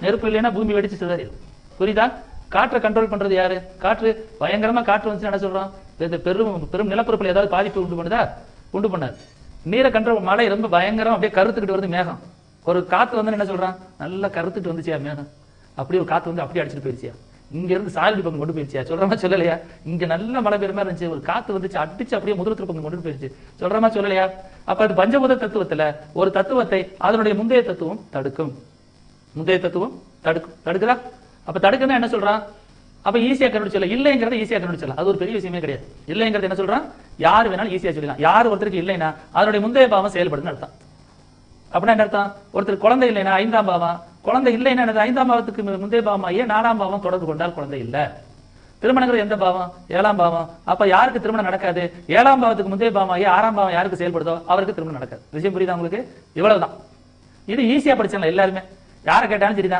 நெருப்பு இல்லைன்னா பூமி வெடிச்சு சிதறிடும். புரியுதா? காற்றை கண்ட்ரோல் பண்றது யாரு? காற்று பயங்கரமா காற்று வந்து என்ன சொல்றோம், இந்த பெரும் பெரும் நிலப்பரப்புல ஏதாவது பாதிப்பு உண்டு பண்ணுதா? உண்டு பண்ணாது. நீரை கண்ட்ரோல், மழை ரொம்ப பயங்கரம் அப்படியே கருத்துக்கிட்டு வருது மேகம், ஒரு காத்து வந்து என்ன சொல்றான், நல்லா கருத்துட்டு வந்துச்சியா மேகம், அப்படியே ஒரு காத்து வந்து அப்படியே அடிச்சுட்டு போயிருச்சியா, இங்க இருந்து சாயல்படி பக்கம் கொண்டு போயிருச்சியா, சொல்றமா சொல்லலையா? இங்க நல்ல மழை பெய்ற மாதிரி இருந்துச்சு, ஒரு காத்து வந்துச்சு அடிச்சு அப்படியே முதலத்துல பக்கம் கொண்டு போயிருச்சு, சொல்றமா சொல்லலையா? அப்ப அது பஞ்சபூத தத்துவத்துல ஒரு தத்துவத்தை அதனுடைய முந்தைய தத்துவம் தடுக்கும். முந்தைய தத்துவம் தடுக்குதா? அப்ப தடுக்குன்னா என்ன சொல்றான்? அப்ப ஈஸியா கண்டுபிடிச்சல, இல்லைங்கிறத ஈஸியா கண்டுபிடிச்சல, அது ஒரு பெரிய விஷயமே கிடையாது. இல்லைங்கிறது என்ன சொல்றான், யாரு வேணாலும் ஈஸியா சொல்லலாம். யார் ஒருத்தருக்கு இல்லைன்னா அதனுடைய முந்தைய பாவம் செயல்படுன்னு அர்த்தம். அப்படின்னா என்ன அர்த்தம்? ஒருத்தர் குழந்தை இல்லைன்னா 5ஆம் பாவம், குழந்தை இல்லைன்னா 5ஆம் பாவத்துக்கு முந்தைய பாவமாயே 4ஆம் பாவம் தொடர்பு கொண்டால் குழந்தை இல்ல. திருமணங்கிறது எந்த பாவம்? 7ஆம் பாவம். அப்ப யாருக்கு திருமணம் நடக்காது? 7ஆம் பாவத்துக்கு முந்தைய பாவமாயே 6ஆம் பாவம் யாருக்கு செயல்படுதோ அவருக்கு திருமணம் நடக்காது. விஷயம் புரியுதா உங்களுக்கு? இவ்வளவுதான். இது ஈஸியா படிச்சல எல்லாருமே, யாரை கேட்டாலும் சரிதான்.